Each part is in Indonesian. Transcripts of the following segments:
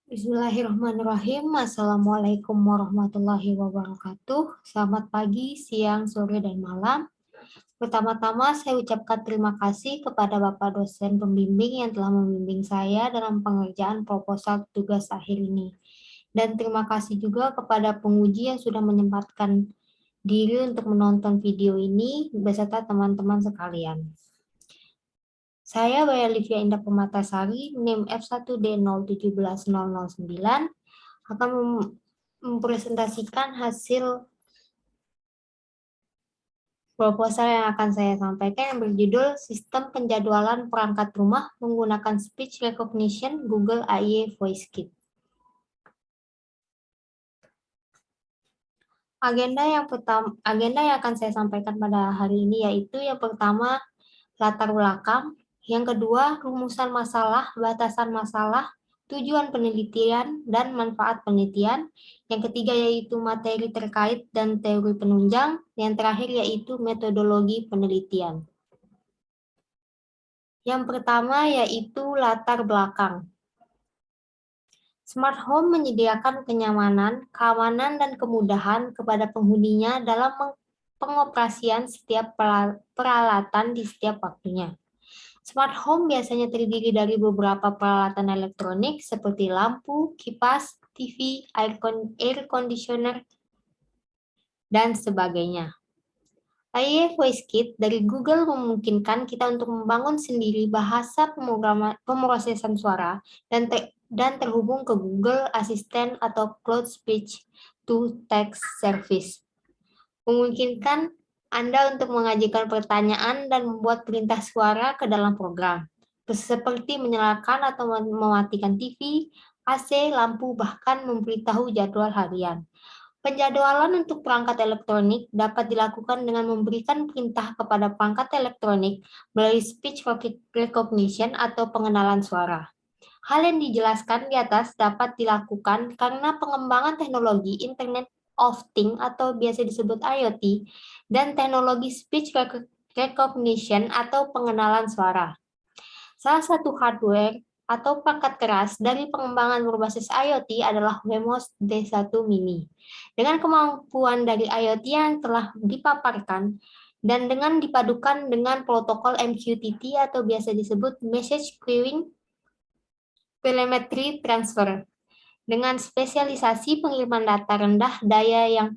Bismillahirrahmanirrahim. Assalamualaikum warahmatullahi wabarakatuh. Selamat pagi, siang, sore, dan malam. Pertama-tama saya ucapkan terima kasih kepada Bapak dosen pembimbing yang telah membimbing saya dalam pengerjaan proposal tugas akhir ini. Dan terima kasih juga kepada penguji yang sudah menyempatkan diri untuk menonton video ini beserta teman-teman sekalian. Saya Baya Livia Indah Permatasari, NIM F1D017009, akan mempresentasikan hasil proposal yang akan saya sampaikan yang berjudul Sistem Penjadwalan Perangkat Rumah Menggunakan Speech Recognition Google AI Voice Kit. Agenda yang akan saya sampaikan pada hari ini yaitu yang pertama latar belakang, yang kedua rumusan masalah, batasan masalah, tujuan penelitian, dan manfaat penelitian. Yang ketiga yaitu materi terkait dan teori penunjang. Yang terakhir yaitu metodologi penelitian. Yang pertama yaitu latar belakang. Smart Home menyediakan kenyamanan, keamanan, dan kemudahan kepada penghuninya dalam pengoperasian setiap peralatan di setiap waktunya. Smart home biasanya terdiri dari beberapa peralatan elektronik seperti lampu, kipas, TV, air conditioner, dan sebagainya. AI Voice Kit dari Google memungkinkan kita untuk membangun sendiri bahasa pemrosesan suara dan terhubung ke Google Assistant atau Cloud Speech to Text Service. Memungkinkan Anda untuk mengajukan pertanyaan dan membuat perintah suara ke dalam program, seperti menyalakan atau mematikan TV, AC, lampu, bahkan memberitahu jadwal harian. Penjadwalan untuk perangkat elektronik dapat dilakukan dengan memberikan perintah kepada perangkat elektronik melalui speech recognition atau pengenalan suara. Hal yang dijelaskan di atas dapat dilakukan karena pengembangan teknologi Internet of Things atau biasa disebut IoT dan teknologi speech recognition atau pengenalan suara. Salah satu hardware atau perangkat keras dari pengembangan berbasis IoT adalah Wemos D1 Mini. Dengan kemampuan dari IoT yang telah dipaparkan dan dengan dipadukan dengan protokol MQTT atau biasa disebut Message Queuing Telemetry Transfer, dengan spesialisasi pengiriman data rendah daya yang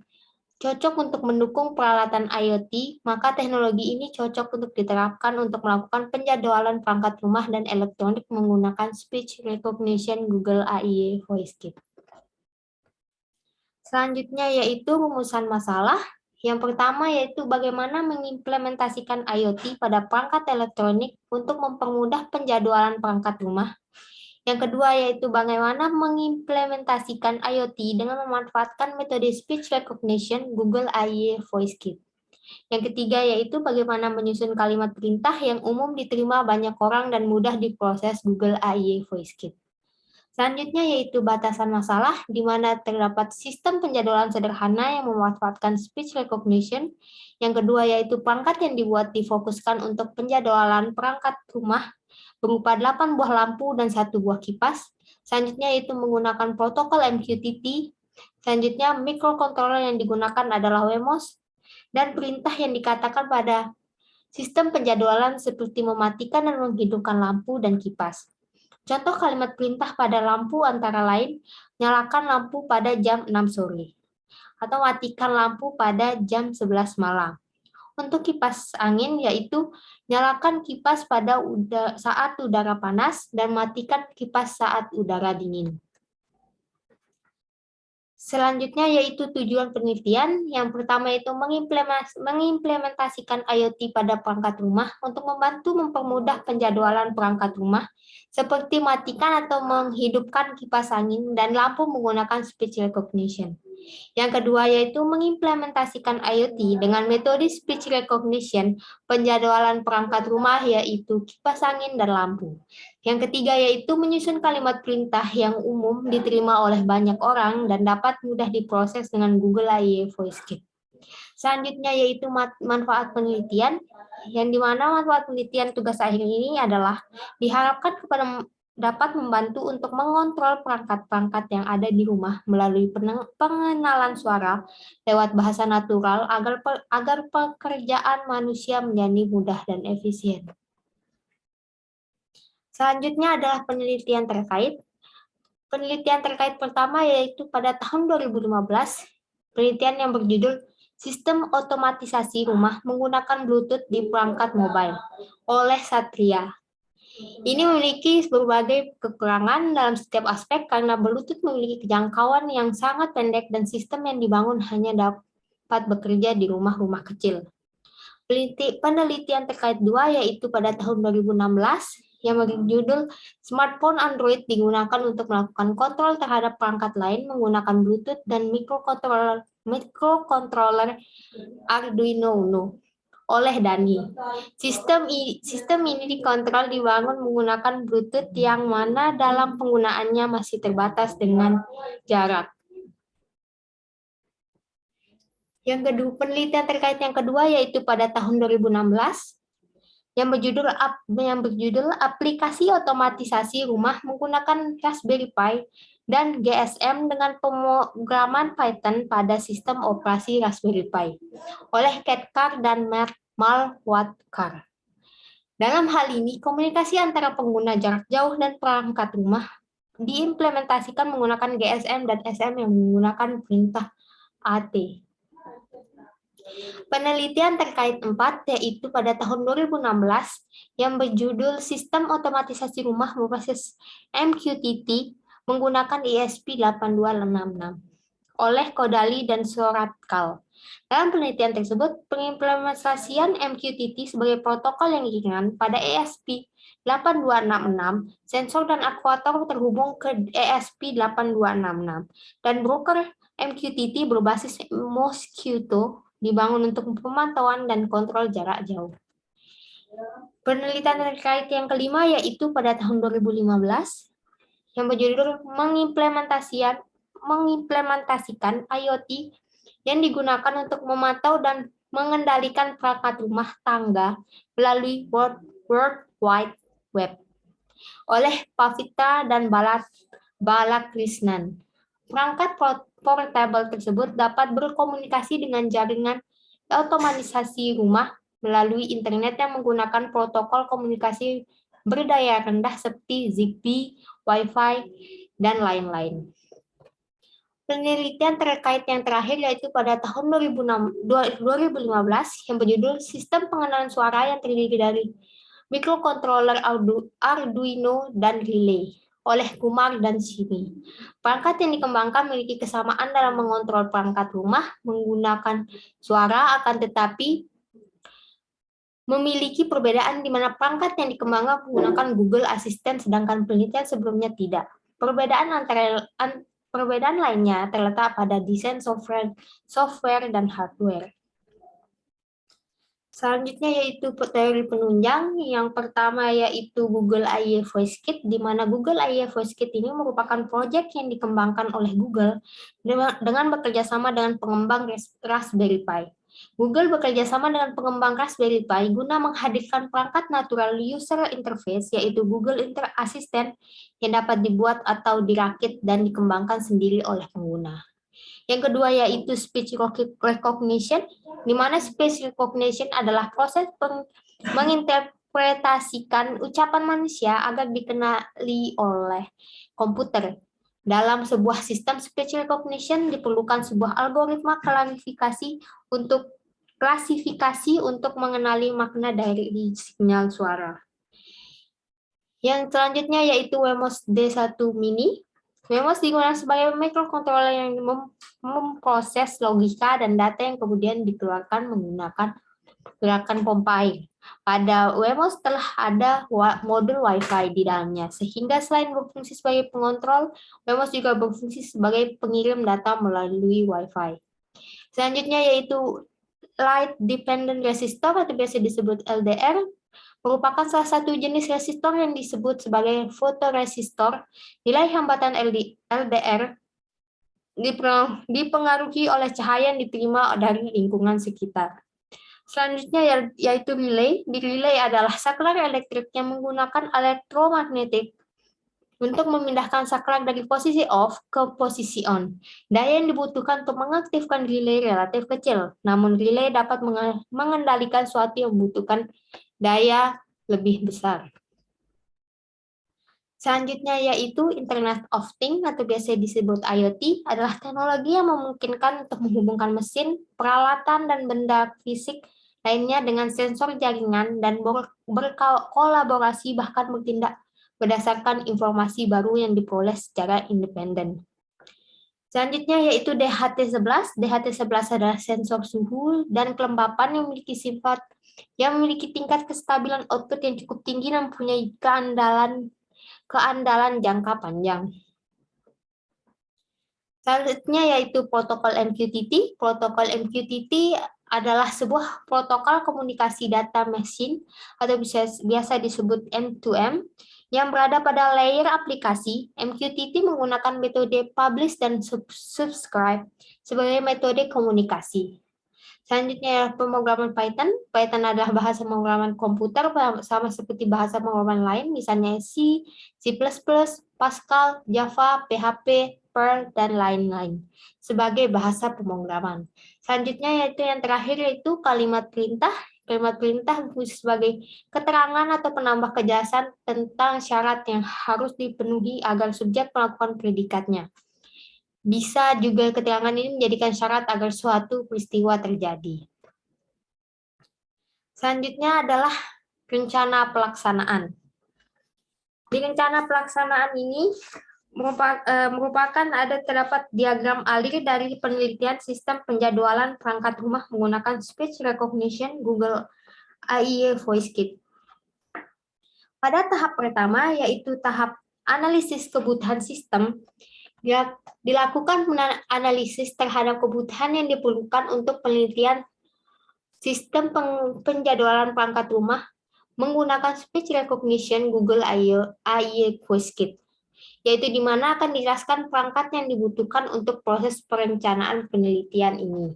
cocok untuk mendukung peralatan IoT, maka teknologi ini cocok untuk diterapkan untuk melakukan penjadwalan perangkat rumah dan elektronik menggunakan speech recognition Google AI Voice Kit. Selanjutnya yaitu rumusan masalah. Yang pertama yaitu bagaimana mengimplementasikan IoT pada perangkat elektronik untuk mempermudah penjadwalan perangkat rumah. Yang kedua yaitu bagaimana mengimplementasikan IoT dengan memanfaatkan metode speech recognition Google AI Voice Kit. Yang ketiga yaitu bagaimana menyusun kalimat perintah yang umum diterima banyak orang dan mudah diproses Google AI Voice Kit. Selanjutnya yaitu batasan masalah, di mana terdapat sistem penjadwalan sederhana yang memanfaatkan speech recognition. Yang kedua yaitu perangkat yang difokuskan untuk penjadwalan perangkat rumah berupa 8 buah lampu dan 1 buah kipas. Selanjutnya yaitu menggunakan protokol MQTT. Selanjutnya microcontroller yang digunakan adalah Wemos. Dan perintah yang dikatakan pada sistem penjadwalan seperti mematikan dan menghidupkan lampu dan kipas. Contoh kalimat perintah pada lampu antara lain, nyalakan lampu pada jam 6 sore, atau matikan lampu pada jam 11 malam. Untuk kipas angin yaitu nyalakan kipas pada saat udara panas dan matikan kipas saat udara dingin. Selanjutnya yaitu tujuan penelitian. Yang pertama yaitu mengimplementasikan IoT pada perangkat rumah untuk membantu mempermudah penjadwalan perangkat rumah seperti matikan atau menghidupkan kipas angin dan lampu menggunakan speech recognition. Yang kedua yaitu mengimplementasikan IoT dengan metode speech recognition, penjadwalan perangkat rumah yaitu kipas angin dan lampu. Yang ketiga yaitu menyusun kalimat perintah yang umum diterima oleh banyak orang dan dapat mudah diproses dengan Google AI Voice Kit. Selanjutnya yaitu manfaat penelitian, yang dimana manfaat penelitian tugas akhir ini adalah diharapkan dapat membantu untuk mengontrol perangkat-perangkat yang ada di rumah melalui pengenalan suara lewat bahasa natural agar pekerjaan manusia menjadi mudah dan efisien. Selanjutnya adalah penelitian terkait. Penelitian terkait pertama yaitu pada tahun 2015, penelitian yang berjudul Sistem Otomatisasi Rumah Menggunakan Bluetooth di Perangkat Mobile oleh Satria. Ini memiliki berbagai kekurangan dalam setiap aspek karena Bluetooth memiliki kejangkauan yang sangat pendek dan sistem yang dibangun hanya dapat bekerja di rumah-rumah kecil. Penelitian terkait dua yaitu pada tahun 2016 yang berjudul Smartphone Android digunakan untuk melakukan kontrol terhadap perangkat lain menggunakan Bluetooth dan microcontroller Arduino Uno oleh Dani. Sistem ini dikontrol dibangun menggunakan Bluetooth yang mana dalam penggunaannya masih terbatas dengan jarak. Yang kedua, penelitian terkait yang kedua yaitu pada tahun 2016 yang berjudul aplikasi otomatisasi rumah menggunakan Raspberry Pi dan GSM dengan pemrograman Python pada sistem operasi Raspberry Pi oleh Ketkar dan Malwattkar. Dalam hal ini, komunikasi antara pengguna jarak jauh dan perangkat rumah diimplementasikan menggunakan GSM dan SM yang menggunakan perintah AT. Penelitian terkait 4 yaitu pada tahun 2016 yang berjudul Sistem Otomatisasi Rumah Berbasis MQTT menggunakan ESP8266 oleh Kodali dan Soratkal. Dalam penelitian tersebut, pengimplementasian MQTT sebagai protokol yang ringan pada ESP8266, sensor dan aktuator terhubung ke ESP8266, dan broker MQTT berbasis Mosquito dibangun untuk pemantauan dan kontrol jarak jauh. Penelitian terkait yang kelima yaitu pada tahun 2015 yang berjudul mengimplementasikan IoT yang digunakan untuk memantau dan mengendalikan perangkat rumah tangga melalui World Wide Web oleh Pavitra dan Balakrishnan. Perangkat portable tersebut dapat berkomunikasi dengan jaringan otomatisasi rumah melalui internet yang menggunakan protokol komunikasi berdaya rendah seperti Zigbee, Wi-Fi, dan lain-lain. Penelitian terkait yang terakhir yaitu pada tahun 2015 yang berjudul Sistem Pengenalan Suara yang terdiri dari microcontroller Arduino dan relay oleh Kumar dan Simi. Perangkat yang dikembangkan memiliki kesamaan dalam mengontrol perangkat rumah menggunakan suara, akan tetapi memiliki perbedaan di mana perangkat yang dikembangkan menggunakan Google Assistant sedangkan penelitian sebelumnya tidak. Perbedaan lainnya terletak pada desain software dan hardware. Selanjutnya yaitu teori penunjang. Yang pertama yaitu Google AI Voice Kit, di mana Google AI Voice Kit ini merupakan proyek yang dikembangkan oleh Google dengan bekerja sama dengan pengembang Raspberry Pi. Google bekerja sama dengan pengembang Raspberry Pi guna menghadirkan perangkat natural user interface yaitu Google Assistant yang dapat dibuat atau dirakit dan dikembangkan sendiri oleh pengguna. Yang kedua yaitu speech recognition, di mana speech recognition adalah proses menginterpretasikan ucapan manusia agar dikenali oleh komputer. Dalam sebuah sistem speech recognition diperlukan sebuah algoritma klasifikasi untuk mengenali makna dari sinyal suara. Yang selanjutnya yaitu Wemos D1 Mini. Wemos digunakan sebagai microcontroller yang memproses logika dan data yang kemudian dikeluarkan menggunakan gerakan pompa air. Pada Wemos telah ada modul Wi-Fi di dalamnya, sehingga selain berfungsi sebagai pengontrol, Wemos juga berfungsi sebagai pengirim data melalui Wi-Fi. Selanjutnya yaitu Light Dependent Resistor atau biasa disebut LDR, merupakan salah satu jenis resistor yang disebut sebagai fotoresistor. Nilai hambatan LDR dipengaruhi oleh cahaya yang diterima dari lingkungan sekitar. Selanjutnya yaitu relay. Di relay adalah saklar elektrik yang menggunakan elektromagnetik Untuk memindahkan saklar dari posisi off ke posisi on, daya yang dibutuhkan untuk mengaktifkan relay relatif kecil, namun relay dapat mengendalikan suatu yang membutuhkan daya lebih besar. Selanjutnya yaitu Internet of Things atau biasa disebut IoT adalah teknologi yang memungkinkan untuk menghubungkan mesin, peralatan, dan benda fisik lainnya dengan sensor jaringan dan berkolaborasi bahkan bertindak berdasarkan informasi baru yang diperoleh secara independen. Selanjutnya yaitu DHT11. DHT11 adalah sensor suhu dan kelembapan yang memiliki tingkat kestabilan output yang cukup tinggi dan mempunyai keandalan jangka panjang. Selanjutnya yaitu protokol MQTT. Protokol MQTT adalah sebuah protokol komunikasi data machine atau biasa disebut M2M yang berada pada layer aplikasi. MQTT menggunakan metode publish dan subscribe sebagai metode komunikasi. Selanjutnya pemrograman Python. Python adalah bahasa pemrograman komputer sama seperti bahasa pemrograman lain, misalnya C, C++, Pascal, Java, PHP, Perl, dan lain-lain sebagai bahasa pemrograman. Selanjutnya yaitu yang terakhir yaitu kalimat perintah. Kalimat perintah sebagai keterangan atau penambah kejelasan tentang syarat yang harus dipenuhi agar subjek melakukan predikatnya. Bisa juga keterangan ini menjadikan syarat agar suatu peristiwa terjadi. Selanjutnya adalah rencana pelaksanaan. Di rencana pelaksanaan ini terdapat diagram alir dari penelitian sistem penjadwalan perangkat rumah menggunakan speech recognition Google AI Voice Kit. Pada tahap pertama, yaitu tahap analisis kebutuhan sistem, dilakukan analisis terhadap kebutuhan yang diperlukan untuk penelitian sistem penjadwalan perangkat rumah menggunakan speech recognition Google AI Voice Kit, yaitu di mana akan dijelaskan perangkat yang dibutuhkan untuk proses perencanaan penelitian ini.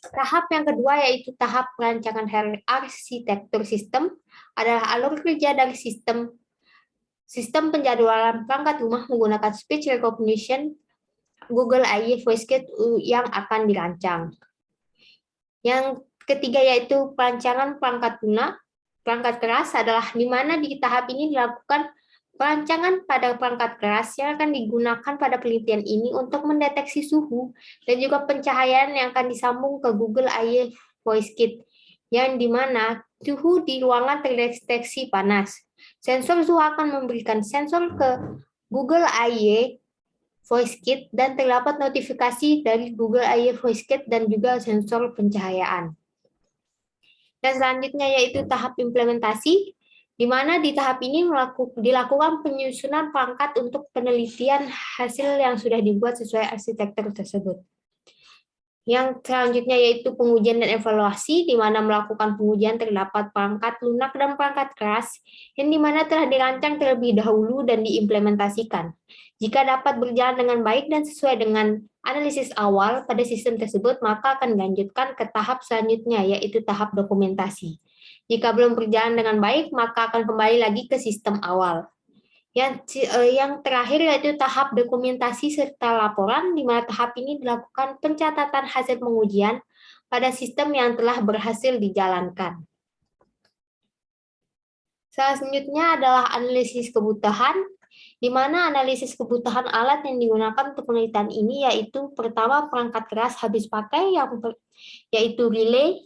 Tahap yang kedua yaitu tahap perancangan arsitektur sistem adalah alur kerja dari sistem penjadwalan perangkat rumah menggunakan speech recognition Google AI Voice Kit yang akan dirancang. Yang ketiga yaitu perancangan perangkat lunak. Perangkat keras adalah di mana di tahap ini dilakukan perancangan pada perangkat keras yang akan digunakan pada penelitian ini untuk mendeteksi suhu dan juga pencahayaan yang akan disambung ke Google AI Voice Kit, yang di mana suhu di ruangan terdeteksi panas. Sensor suhu akan memberikan sensor ke Google AI Voice Kit dan terdapat notifikasi dari Google AI Voice Kit dan juga sensor pencahayaan. Dan selanjutnya yaitu tahap implementasi, di mana di tahap ini dilakukan penyusunan perangkat untuk penelitian hasil yang sudah dibuat sesuai arsitektur tersebut. Yang selanjutnya yaitu pengujian dan evaluasi, di mana melakukan pengujian terdapat perangkat lunak dan perangkat keras, yang di mana telah dirancang terlebih dahulu dan diimplementasikan. Jika dapat berjalan dengan baik dan sesuai dengan analisis awal pada sistem tersebut, maka akan dilanjutkan ke tahap selanjutnya, yaitu tahap dokumentasi. Jika belum berjalan dengan baik, maka akan kembali lagi ke sistem awal. Yang terakhir yaitu tahap dokumentasi serta laporan, di mana tahap ini dilakukan pencatatan hasil pengujian pada sistem yang telah berhasil dijalankan. Selanjutnya adalah analisis kebutuhan, di mana analisis kebutuhan alat yang digunakan untuk penelitian ini yaitu pertama perangkat keras habis pakai, yaitu relay,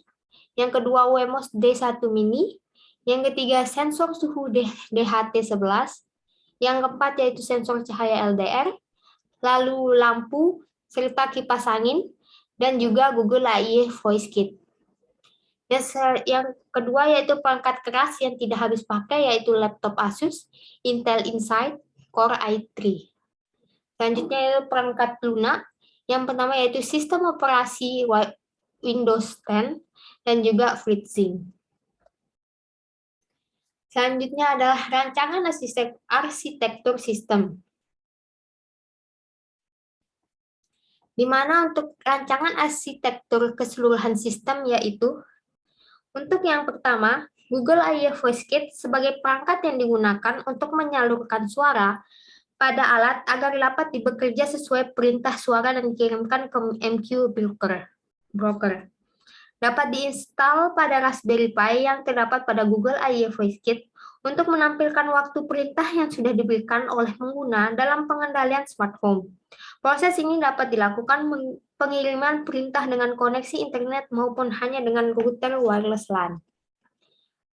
yang kedua Wemos D1 Mini, yang ketiga sensor suhu DHT11, yang keempat yaitu sensor cahaya LDR, lalu lampu, serta kipas angin, dan juga Google AI Voice Kit. Yang kedua yaitu perangkat keras yang tidak habis pakai, yaitu laptop Asus, Intel Inside, Core i3. Selanjutnya yaitu perangkat lunak, yang pertama yaitu sistem operasi Windows 10, dan juga FreeSync. Selanjutnya adalah rancangan arsitektur sistem. Di mana untuk rancangan arsitektur keseluruhan sistem yaitu, untuk yang pertama, Google AI Voice Kit sebagai perangkat yang digunakan untuk menyalurkan suara pada alat agar dapat bekerja sesuai perintah suara dan dikirimkan ke MQ broker. Dapat diinstal pada Raspberry Pi yang terdapat pada Google AI Voice Kit untuk menampilkan waktu perintah yang sudah diberikan oleh pengguna dalam pengendalian smart home. Proses ini dapat dilakukan pengiriman perintah dengan koneksi internet maupun hanya dengan router wireless LAN.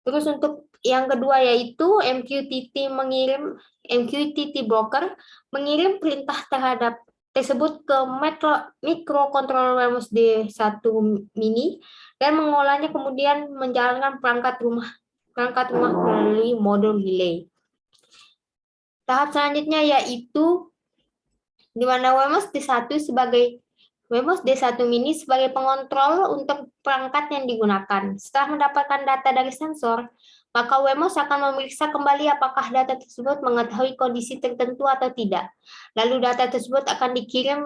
Terus untuk yang kedua yaitu MQTT broker mengirim perintah tersebut ke microcontroller WEMOS D1 mini dan mengolahnya kemudian menjalankan perangkat rumah melalui modul relay. Tahap selanjutnya yaitu di mana WEMOS D1 mini sebagai pengontrol untuk perangkat yang digunakan. Setelah mendapatkan data dari sensor, maka WEMOS akan memeriksa kembali apakah data tersebut mengetahui kondisi tertentu atau tidak. Lalu data tersebut akan dikirim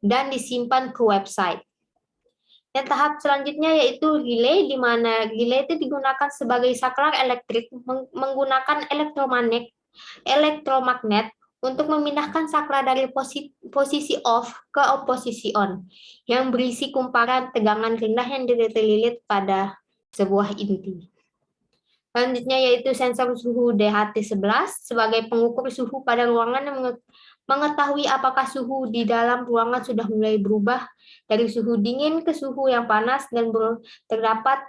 dan disimpan ke website. Dan tahap selanjutnya yaitu relay, di mana relay itu digunakan sebagai saklar elektrik menggunakan elektromagnet untuk memindahkan saklar dari posisi off ke posisi on, yang berisi kumparan tegangan rendah yang terlilit pada sebuah inti. Selanjutnya yaitu sensor suhu DHT11 sebagai pengukur suhu pada ruangan yang mengetahui apakah suhu di dalam ruangan sudah mulai berubah dari suhu dingin ke suhu yang panas dan terdapat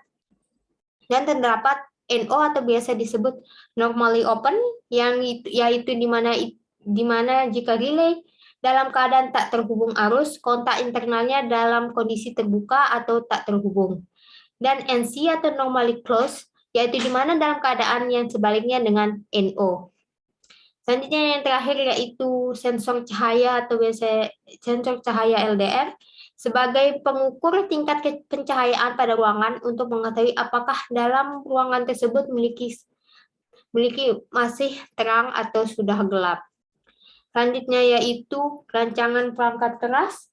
NO atau biasa disebut normally open, yaitu di mana jika relay dalam keadaan tak terhubung arus, kontak internalnya dalam kondisi terbuka atau tak terhubung. Dan NC atau normally closed, yaitu di mana dalam keadaan yang sebaliknya dengan NO. Selanjutnya yang terakhir yaitu sensor cahaya atau biasa sensor cahaya LDR sebagai pengukur tingkat pencahayaan pada ruangan untuk mengetahui apakah dalam ruangan tersebut memiliki masih terang atau sudah gelap. Selanjutnya yaitu rancangan perangkat keras.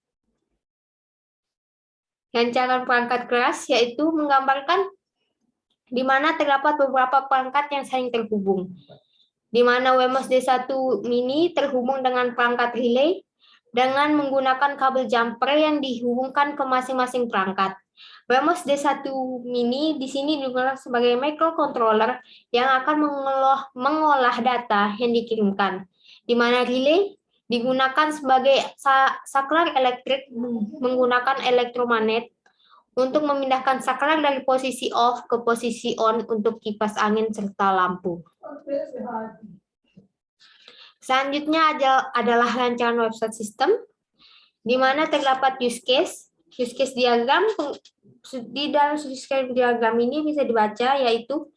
Rancangan perangkat keras yaitu menggambarkan di mana terdapat beberapa perangkat yang saling terhubung, di mana WEMOS D1 mini terhubung dengan perangkat relay dengan menggunakan kabel jumper yang dihubungkan ke masing-masing perangkat. WEMOS D1 mini di sini digunakan sebagai microcontroller yang akan mengolah data yang dikirimkan, di mana relay digunakan sebagai saklar elektrik menggunakan elektromagnet untuk memindahkan saklar dari posisi off ke posisi on untuk kipas angin serta lampu. Selanjutnya adalah rancangan website system, di mana terdapat use case diagram. Di dalam use case diagram ini bisa dibaca yaitu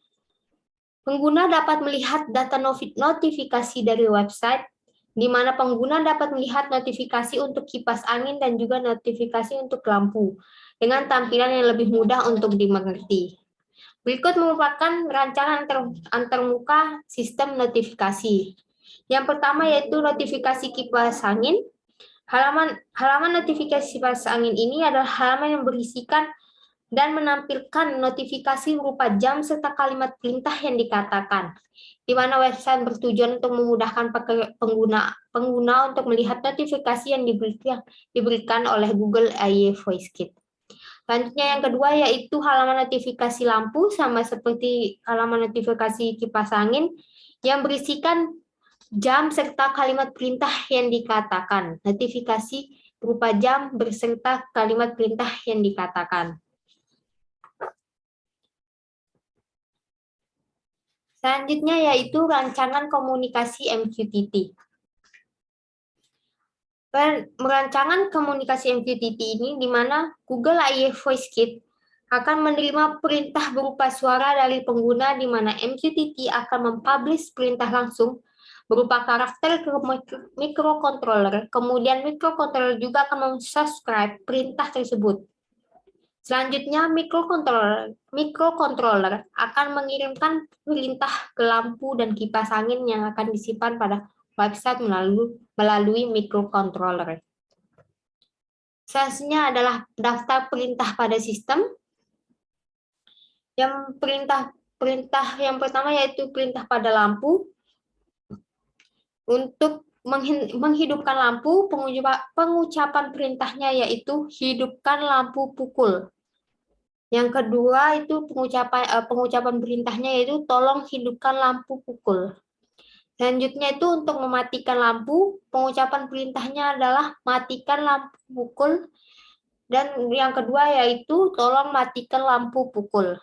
pengguna dapat melihat data notifikasi dari website, di mana pengguna dapat melihat notifikasi untuk kipas angin dan juga notifikasi untuk lampu dengan tampilan yang lebih mudah untuk dimengerti. Berikut merupakan rancangan antarmuka sistem notifikasi. Yang pertama yaitu notifikasi kipas angin. Halaman notifikasi kipas angin ini adalah halaman yang berisikan dan menampilkan notifikasi berupa jam serta kalimat perintah yang dikatakan, di mana website bertujuan untuk memudahkan pengguna untuk melihat notifikasi yang diberikan oleh Google AI Voice Kit. Selanjutnya yang kedua yaitu halaman notifikasi lampu, sama seperti halaman notifikasi kipas angin yang berisikan jam serta kalimat perintah yang dikatakan. Notifikasi berupa jam beserta kalimat perintah yang dikatakan. Selanjutnya yaitu rancangan komunikasi MQTT. Rancangan komunikasi MQTT ini di mana Google AI Voice Kit akan menerima perintah berupa suara dari pengguna, di mana MQTT akan mempublish perintah langsung berupa karakter ke microcontroller, kemudian microcontroller juga akan mensubscribe perintah tersebut. Selanjutnya, microcontroller akan mengirimkan perintah ke lampu dan kipas angin yang akan disimpan pada website melalui microcontroller. Selanjutnya adalah daftar perintah pada sistem. Yang perintah yang pertama yaitu perintah pada lampu. Untuk menghidupkan lampu, pengucapan perintahnya yaitu hidupkan lampu pukul. Yang kedua itu pengucapan perintahnya yaitu tolong hidupkan lampu pukul. Selanjutnya itu untuk mematikan lampu, pengucapan perintahnya adalah matikan lampu pukul. Dan yang kedua yaitu tolong matikan lampu pukul.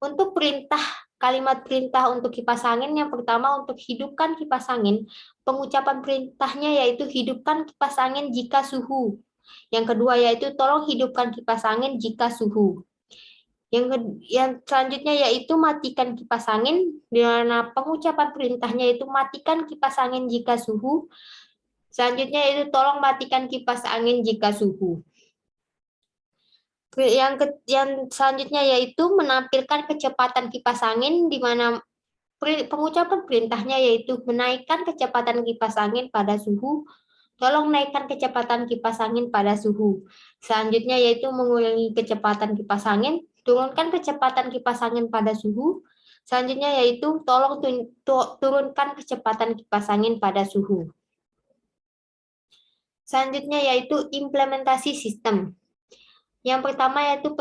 Untuk kalimat perintah untuk kipas angin, yang pertama untuk hidupkan kipas angin, pengucapan perintahnya yaitu hidupkan kipas angin jika suhu. Yang kedua yaitu tolong hidupkan kipas angin jika suhu. Yang selanjutnya yaitu matikan kipas angin, di mana pengucapan perintahnya yaitu matikan kipas angin jika suhu. Selanjutnya yaitu tolong matikan kipas angin jika suhu. Yang selanjutnya yaitu menampilkan kecepatan kipas angin, di mana pengucapan perintahnya yaitu menaikkan kecepatan kipas angin pada suhu. Tolong naikkan kecepatan kipas angin pada suhu. Selanjutnya yaitu mengurangi kecepatan kipas angin, turunkan kecepatan kipas angin pada suhu. Selanjutnya yaitu tolong turunkan kecepatan kipas angin pada suhu. Selanjutnya yaitu implementasi sistem. Yang pertama yaitu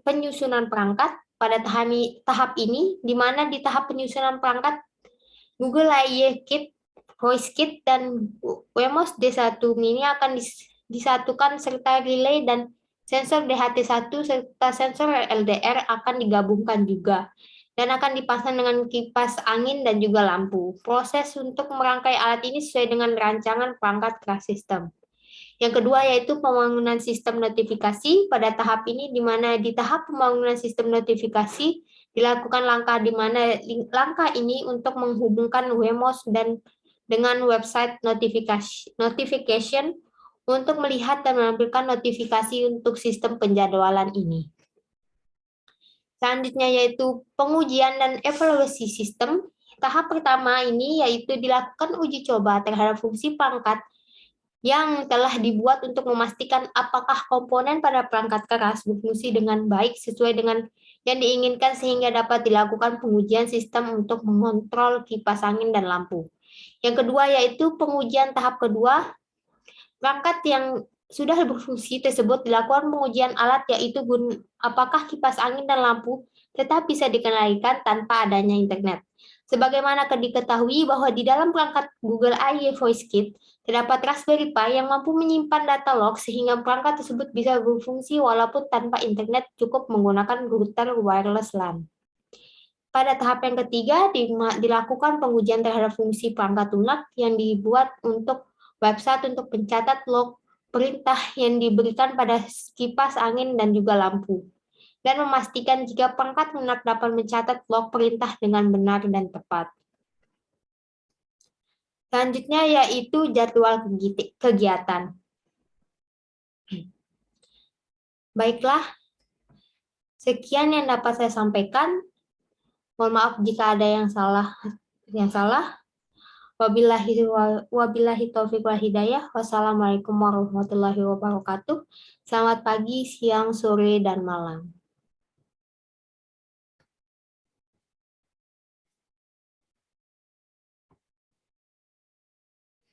penyusunan perangkat. Pada tahap ini, di mana di tahap penyusunan perangkat, Google AI Kit, Voice Kit, dan Wemos D1 Mini akan disatukan serta relay dan sensor DHT1 serta sensor LDR akan digabungkan juga dan akan dipasang dengan kipas angin dan juga lampu. Proses untuk merangkai alat ini sesuai dengan rancangan perangkat keras sistem. Yang kedua yaitu pembangunan sistem notifikasi. Pada tahap ini, di mana di tahap pembangunan sistem notifikasi dilakukan langkah ini untuk menghubungkan Wemos dan dengan website notification untuk melihat dan menampilkan notifikasi untuk sistem penjadwalan ini. Selanjutnya yaitu pengujian dan evaluasi sistem. Tahap pertama ini yaitu dilakukan uji coba terhadap fungsi perangkat yang telah dibuat untuk memastikan apakah komponen pada perangkat keras berfungsi dengan baik sesuai dengan yang diinginkan sehingga dapat dilakukan pengujian sistem untuk mengontrol kipas angin dan lampu. Yang kedua yaitu pengujian tahap kedua, perangkat yang sudah berfungsi tersebut dilakukan pengujian alat yaitu apakah kipas angin dan lampu tetap bisa dikendalikan tanpa adanya internet. Sebagaimana diketahui bahwa di dalam perangkat Google AI Voice Kit terdapat Raspberry Pi yang mampu menyimpan data log sehingga perangkat tersebut bisa berfungsi walaupun tanpa internet, cukup menggunakan router wireless LAN. Pada tahap yang ketiga dilakukan pengujian terhadap fungsi perangkat lunak yang dibuat untuk website untuk mencatat log perintah yang diberikan pada kipas angin dan juga lampu, dan memastikan jika perangkat lunak dapat mencatat log perintah dengan benar dan tepat. Selanjutnya yaitu jadwal kegiatan. Baiklah, sekian yang dapat saya sampaikan. Mohon maaf jika ada yang salah. Wabillahi taufiq wal hidayah. Wassalamualaikum warahmatullahi wabarakatuh. Selamat pagi, siang, sore, dan malam.